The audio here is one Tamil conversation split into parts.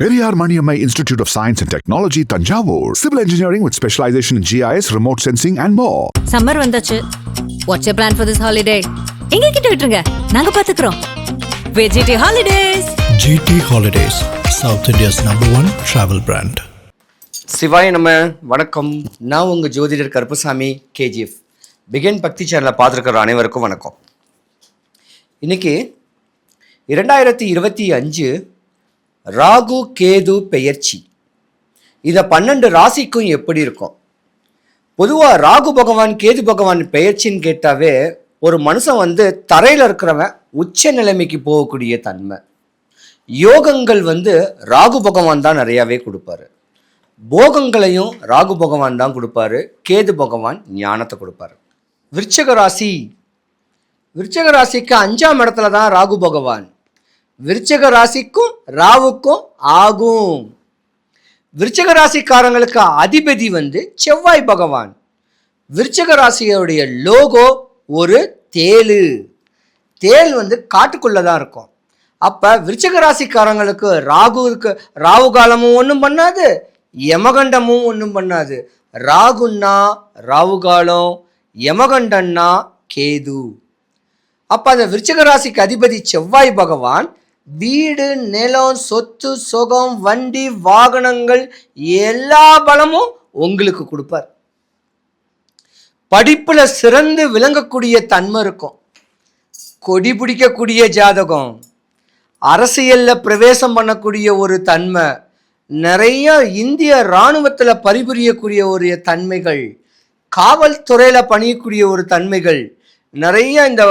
Periyar Maniammai Institute of Science and Technology, Tanjavur. Civil engineering with specialization in GIS, remote sensing and more. Summer வந்தாச்சு. What's your plan for this holiday? எங்க கிட்ட விட்டுருங்க, நாங்க பாத்துக்கிறோம். VGT Holidays. GT Holidays, South India's #1 travel brand. சிவாய நம்ம வணக்கம். நான் உங்கள் ஜோதிடர் கருப்பசாமி KGF. பிகின் பக்தி சேனலை பார்த்துருக்கிற அனைவருக்கும் வணக்கம். இன்னைக்கு 2025 ராகு கேது பெயர்ச்சி. இதை 12 ராசிக்கும் எப்படி இருக்கும்? பொதுவாக ராகு பகவான் கேது பகவான் பெயர்ச்சின்னு கேட்டாவே ஒரு மனுஷன் தரையில் இருக்கிறவன் உச்ச நிலைமைக்கு போகக்கூடிய தன்மை. யோகங்கள் ராகு பகவான் தான் நிறையாவே கொடுப்பாரு. போகங்களையும் ராகு பகவான் தான் கொடுப்பாரு. கேது பகவான் ஞானத்தை கொடுப்பாரு. விருச்சிக ராசிக்கு 5ஆம் இடத்துல தான் ராகு பகவான். விருச்சிக ராசிக்கும் ராவுக்கும் ஆகும். விருச்சிக ராசிக்காரங்களுக்கு அதிபதி செவ்வாய் பகவான். விருச்சிக ராசியோடைய லோகோ ஒரு தேளு. தேள் காட்டுக்குள்ளே தான் இருக்கும். அப்போ விருச்சிக ராசிக்காரங்களுக்கு ராகு காலமும் ஒன்றும் பண்ணாது, யமகண்டமும் ஒன்றும் பண்ணாது. ராகுன்னா ராகு காலம், யமகண்டன்னா கேது. அப்போ அந்த விருச்சிக ராசிக்கு அதிபதி செவ்வாய் பகவான் வீடு, நிலம், சொத்து, சுகம், வண்டி, வாகனங்கள் எல்லா பலமும் உங்களுக்கு கொடுப்பார். படிப்புல சிறந்து விளங்கக்கூடிய தன்மை இருக்கும். கொடி பிடிக்கக்கூடிய ஜாதகம், அரசியல்ல பிரவேசம் பண்ணக்கூடிய ஒரு தன்மை, நிறைய இந்திய இராணுவத்தில் பணிபுரியக்கூடிய ஒரு தன்மைகள், காவல்துறையில பணியக்கூடிய ஒரு தன்மைகள், நிறைய இந்த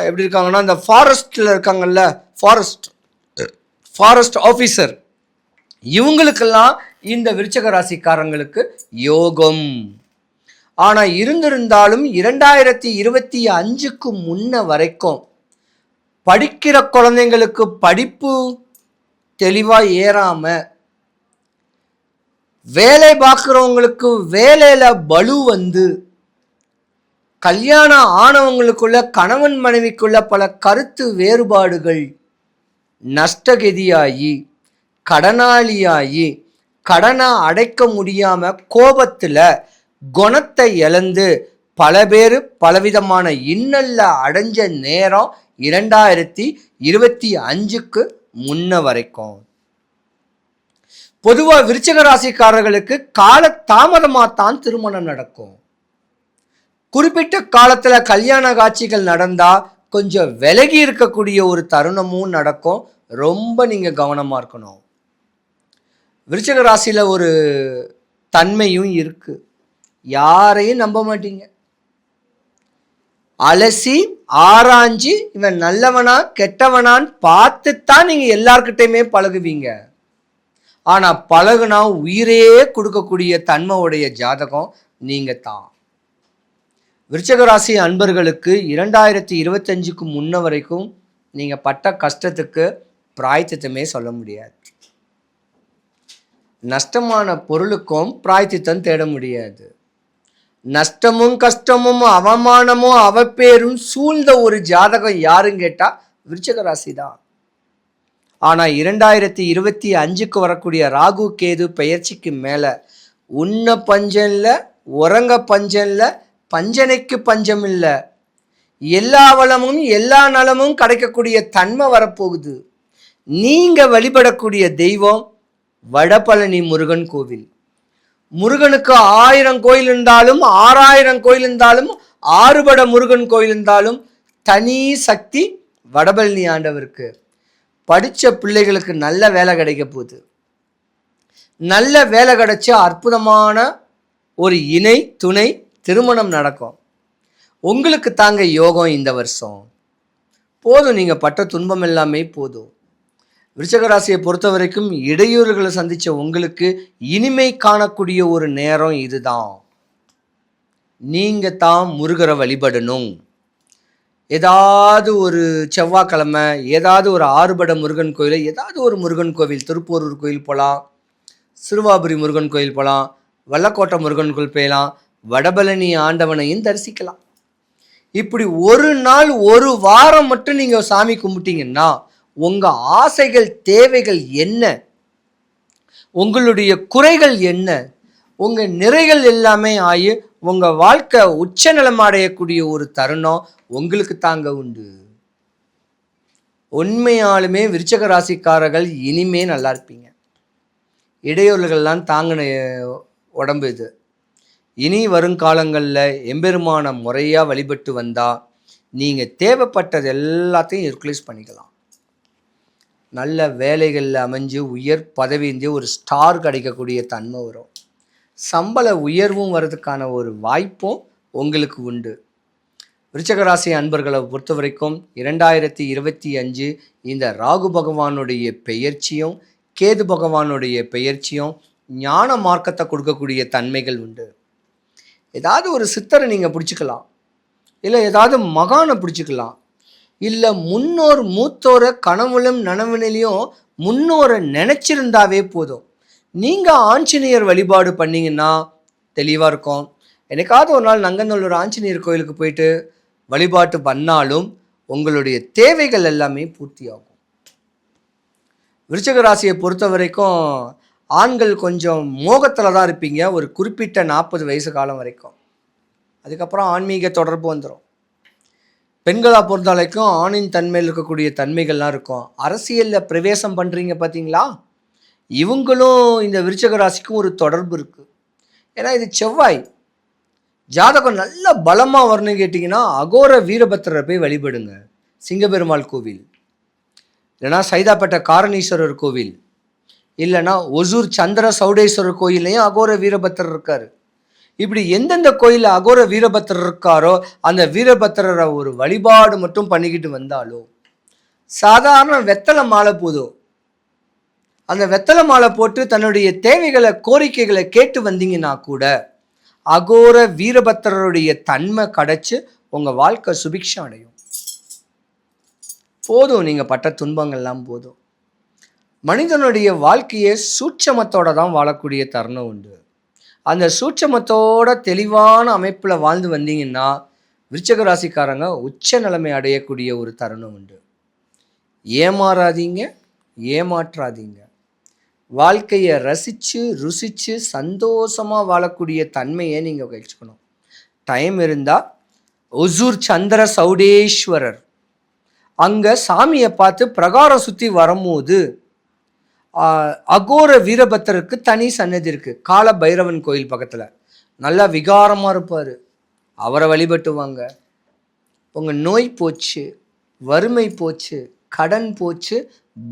எப்படி இருக்காங்கன்னா இந்த ஃபாரஸ்டில் இருக்காங்கல்ல, ஃபாரஸ்ட் ஆஃபீஸர், இவங்களுக்கெல்லாம் இந்த விருச்சிக ராசிக்காரங்களுக்கு யோகம். ஆனால் இருந்திருந்தாலும் 2025க்கு முன்ன வரைக்கும் படிக்கிற குழந்தைங்களுக்கு படிப்பு தெளிவாக ஏறாமல், வேலை பார்க்குறவங்களுக்கு வேலையில் பலு கல்யாணம் ஆனவங்களுக்குள்ள கணவன் மனைவிக்குள்ள பல கருத்து வேறுபாடுகள், நஷ்டகதியாகி கடனாளியாகி கடனை அடைக்க முடியாம கோபத்தில் குணத்தை இழந்து பல பேர் பலவிதமான இன்னல்ல அடைஞ்ச நேரம் 2025க்கு முன்ன வரைக்கும். பொதுவாக விருச்சிக ராசிக்காரர்களுக்கு கால தாமதமாகத்தான் திருமணம் நடக்கும். குறிப்பிட்ட காலத்தில் கல்யாண காட்சிகள் நடந்தால் கொஞ்சம் விலகி இருக்கக்கூடிய ஒரு தருணமும் நடக்கும். ரொம்ப நீங்கள் கவனமாக இருக்கணும். விருச்சிக ராசியில் ஒரு தன்மையும் இருக்கு. யாரையும் நம்ப மாட்டீங்க. அலசி ஆராய்ஞ்சு இவன் நல்லவனா கெட்டவனான்னு பார்த்துத்தான் நீங்கள் எல்லார்கிட்டையுமே பழகுவீங்க. ஆனால் பழகுனா உயிரே கொடுக்கக்கூடிய தன்மையுடைய ஜாதகம் நீங்கள் தான். விருச்சிக ராசி அன்பர்களுக்கு 2025க்கு முன்ன வரைக்கும் நீங்கள் பட்ட கஷ்டத்துக்கு பிராயத்தித்தமே சொல்ல முடியாது. நஷ்டமான பொருளுக்கும் பிராயத்தித்தம் தேட முடியாது. நஷ்டமும் கஷ்டமும் அவமானமும் அவப்பேரும் சூழ்ந்த ஒரு ஜாதகம் யாருன்னு கேட்டால் விருச்சிக ராசி தான். ஆனால் 2025க்கு வரக்கூடிய ராகு கேது பெயர்ச்சிக்கு மேலே உண்ண பஞ்சம் இல்லை, உறங்க பஞ்சம் இல்லை, பஞ்சனைக்கு பஞ்சம் இல்லை, எல்லா வளமும் எல்லா நலமும் கிடைக்கக்கூடிய தன்மை வரப்போகுது. நீங்கள் வழிபடக்கூடிய தெய்வம் வடபழனி முருகன் கோவில். முருகனுக்கு 1000 கோயில் இருந்தாலும் 6000 கோயில் இருந்தாலும் 6 முருகன் கோயில் இருந்தாலும் தனி சக்தி வடபழனி ஆண்டவருக்கு. படித்த பிள்ளைகளுக்கு நல்ல வேலை கிடைக்க போகுது. நல்ல வேலை கிடைச்ச அற்புதமான ஒரு இணை துணை திருமணம் நடக்கும். உங்களுக்கு தாங்க யோகம் இந்த வருஷம். போதும், நீங்கள் பட்ட துன்பம் எல்லாமே போதும். விருச்சிக ராசியை பொறுத்த வரைக்கும் இடையூறுகளை சந்தித்த உங்களுக்கு இனிமை காணக்கூடிய ஒரு நேரம் இதுதான். நீங்கள் தான் முருகரை வழிபடணும். ஏதாவது ஒரு செவ்வாய்க்கிழமை ஏதாவது ஒரு 6 முருகன் கோயில், ஏதாவது ஒரு முருகன் கோவில், திருப்பூரூர் கோயில் போகலாம், சிறுவாபுரி முருகன் கோயில் போகலாம், வல்லக்கோட்டை முருகன் கோயில் போயலாம், வடபழனி ஆண்டவனையும் தரிசிக்கலாம். இப்படி ஒரு நாள் ஒரு வாரம் மட்டும் நீங்கள் சாமி கும்பிட்டீங்கன்னா உங்கள் ஆசைகள் தேவைகள் என்ன உங்களுடைய குறைகள் என்ன, உங்கள் நிறைகள் எல்லாமே ஆகி உங்கள் வாழ்க்கை உச்சநிலம் அடையக்கூடிய ஒரு தருணம் உங்களுக்கு தாங்க உண்டு. உண்மையாலுமே விருச்சக ராசிக்காரர்கள் இனிமே நல்லா இருப்பீங்க. இடையூறுகள்லாம் தாங்கின உடம்பு இது. இனி வருங்காலங்களில் எம்பெருமான முறையாக வழிபட்டு வந்தால் நீங்கள் தேவைப்பட்டது எல்லாத்தையும் யூட்டிலைஸ் பண்ணிக்கலாம். நல்ல வேலைகளில் அமைஞ்சு உயர் பதவியின்றி ஒரு ஸ்டார் கிடைக்கக்கூடிய தன்மை வரும். சம்பள உயர்வும் வர்றதுக்கான ஒரு வாய்ப்பும் உங்களுக்கு உண்டு. விருச்சக ராசி அன்பர்களை பொறுத்த வரைக்கும் 2025 இந்த ராகு பகவானுடைய பெயர்ச்சியும் கேது பகவானுடைய பெயர்ச்சியும் ஞான மார்க்கத்தை கொடுக்கக்கூடிய தன்மைகள் உண்டு. ஏதாவது ஒரு சித்தரை நீங்கள் பிடிச்சிக்கலாம், இல்லை ஏதாவது மகானை பிடிச்சிக்கலாம், இல்லை முன்னோர் மூத்தோரை கனவுலும் நனவுலையும் முன்னோரை நினச்சிருந்தாவே போதும். நீங்கள் ஆஞ்சநேயர் வழிபாடு பண்ணிங்கன்னா தெளிவாக இருக்கும். எனக்காவது ஒரு நாள் நங்கநல்லூர் ஆஞ்சநேயர் கோயிலுக்கு போயிட்டு வழிபாட்டு பண்ணாலும் உங்களுடைய தேவைகள் எல்லாமே பூர்த்தியாகும். விருச்சக ராசியை பொறுத்த வரைக்கும் ஆண்கள் கொஞ்சம் மோகத்தில் தான் இருப்பீங்க ஒரு குறிப்பிட்ட 40 வயசு காலம் வரைக்கும். அதுக்கப்புறம் ஆன்மீக தொடர்பு வந்துடும். பெண்களாக பொறுத்த வரைக்கும் ஆணின் தன்மையில் இருக்கக்கூடிய தன்மைகள்லாம் இருக்கும். அரசியலில் பிரவேசம் பண்ணுறீங்க பார்த்தீங்களா, இவங்களும் இந்த விருச்சக ராசிக்கும் ஒரு தொடர்பு இருக்குது. ஏன்னா இது செவ்வாய். ஜாதகம் நல்ல பலமாக வரணும்னு கேட்டிங்கன்னா அகோர வீரபத்திரரை போய் வழிபடுங்க. சிங்கபெருமாள் கோவில், இல்லைனா சைதாப்பேட்டை காரணீஸ்வரர் கோவில், இல்லைனா ஒசூர் சந்திர சௌடேஸ்வரர் கோயில்லையும் அகோர வீரபத்திரர் இருக்கார். இப்படி எந்தெந்த கோயிலில் அகோர வீரபத்திரர் இருக்காரோ அந்த வீரபத்திரரை ஒரு வழிபாடு மட்டும் பண்ணிக்கிட்டு வந்தாலும் சாதாரண வெத்தலை மாலை போதும். அந்த வெத்தலை மாலை போட்டு தன்னுடைய தேவைகளை கோரிக்கைகளை கேட்டு வந்தீங்கன்னா கூட அகோர வீரபத்திரருடைய தன்மை கிடைச்சி உங்கள் வாழ்க்கை சுபிக்ஷம் அடையும். போதும், நீங்கள் பட்ட துன்பங்கள்லாம் போதும். மனிதனுடைய வாழ்க்கையை சூட்சமத்தோடு தான் வாழக்கூடிய தருணம் உண்டு. அந்த சூட்சமத்தோட தெளிவான அமைப்பில் வாழ்ந்து வந்தீங்கன்னா விருச்சக ராசிக்காரங்க உச்ச நிலைமை அடையக்கூடிய ஒரு தருணம் உண்டு. ஏமாறாதீங்க, ஏமாற்றாதீங்க. வாழ்க்கையை ரசித்து ருசித்து சந்தோஷமாக வாழக்கூடிய தன்மையை நீங்கள் வச்சுக்கணும். டைம் இருந்தால் ஒசூர் சந்திர சௌடேஸ்வரர் அங்கே சாமியை பார்த்து பிரகாரம் சுற்றி வரும்போது அகோர வீரபத்திரருக்கு தனி சன்னதி இருக்குது. கால பைரவன் கோயில் பக்கத்தில் நல்லா விகாரமாக இருப்பார். அவரை வழிபட்டுவாங்க. உங்கள் நோய் போச்சு, வறுமை போச்சு, கடன் போச்சு,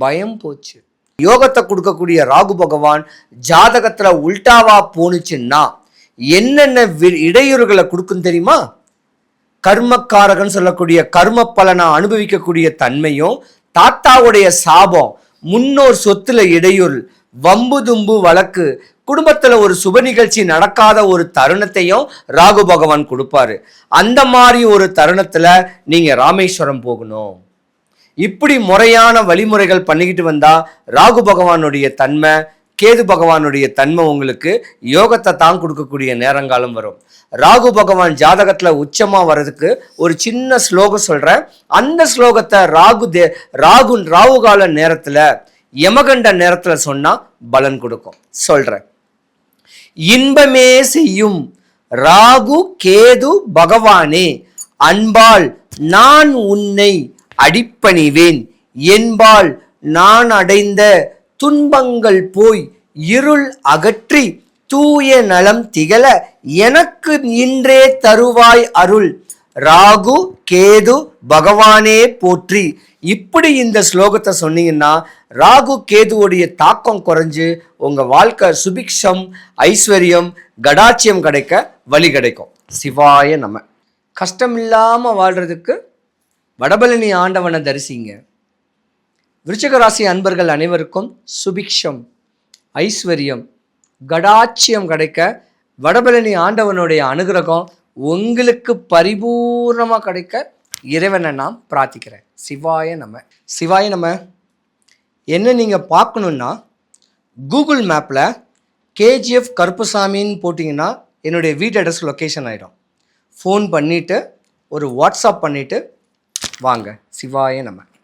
பயம் போச்சு. யோகத்தை கொடுக்கக்கூடிய ராகு பகவான் ஜாதகத்தில் உல்டாவா போனுச்சுன்னா என்னென்ன இடையூறுகளை கொடுக்கும் தெரியுமா? கர்மக்காரகன் சொல்லக்கூடிய கர்ம பலனை அனுபவிக்கக்கூடிய தன்மையும், தாத்தாவுடைய சாபம், முன்னோர் சொத்துல இடையூறு, வம்பு தும்பு வழக்கு, குடும்பத்தில் ஒரு சுப நிகழ்ச்சி நடக்காத ஒரு தருணத்தையும் ராகு பகவான் கொடுப்பாரு. அந்த மாதிரி ஒரு தருணத்தில் நீங்கள் ராமேஸ்வரம் போகணும். இப்படி முறையான வழிமுறைகள் பண்ணிக்கிட்டு வந்தால் ராகு பகவானுடைய தன்மை, கேது பகவானுடைய தன்மை உங்களுக்கு யோகத்தை தான் கொடுக்கக்கூடிய நேரங்காலம் வரும். ராகு பகவான் ஜாதகத்தில் உச்சமாக வர்றதுக்கு ஒரு சின்ன ஸ்லோகம் சொல்கிறேன். அந்த ஸ்லோகத்தை ராகு கால நேரத்தில் யமகண்ட நேரத்தில் சொன்னால் பலன் கொடுக்கும். சொல்கிறேன். இன்பமே செய்யும் ராகு கேது பகவானே, அன்பால் நான் உன்னை அடிப்பணிவேன், என்பால் நான் அடைந்த துன்பங்கள் போய் இருள் அகற்றி தூய நலம் திகழ எனக்கு இன்றே தருவாய் அருள், ராகு கேது பகவானே போற்றி. இப்படி இந்த ஸ்லோகத்தை சொன்னீங்கன்னா ராகு கேதுவோடைய தாக்கம் குறைஞ்சு உங்கள் வாழ்க்கை சுபிக்ஷம், ஐஸ்வர்யம், கடாட்சியம் கிடைக்க வழி கிடைக்கும். சிவாய நம. கஷ்டம் இல்லாமல் வாழ்கிறதுக்கு வடபழனி ஆண்டவனை தரிசிங்க. விருச்சிக ராசி அன்பர்கள் அனைவருக்கும் சுபிக்ஷம், ஐஸ்வர்யம், கடாட்சியம் கிடைக்க வடபழனி ஆண்டவனுடைய அனுகிரகம் உங்களுக்கு பரிபூர்ணமாக கிடைக்க இறைவனை நான் பிரார்த்திக்கிறேன். சிவாய நம. சிவாய நம. என்ன நீங்கள் பார்க்கணுன்னா கூகுள் மேப்பில் கேஜிஎஃப் கருப்புசாமின்னு போட்டிங்கன்னா என்னுடைய வீட்டு அட்ரஸ் லொக்கேஷன் ஆகிடும். ஃபோன் பண்ணிவிட்டு ஒரு வாட்ஸ்அப் பண்ணிவிட்டு வாங்க. சிவாய நம.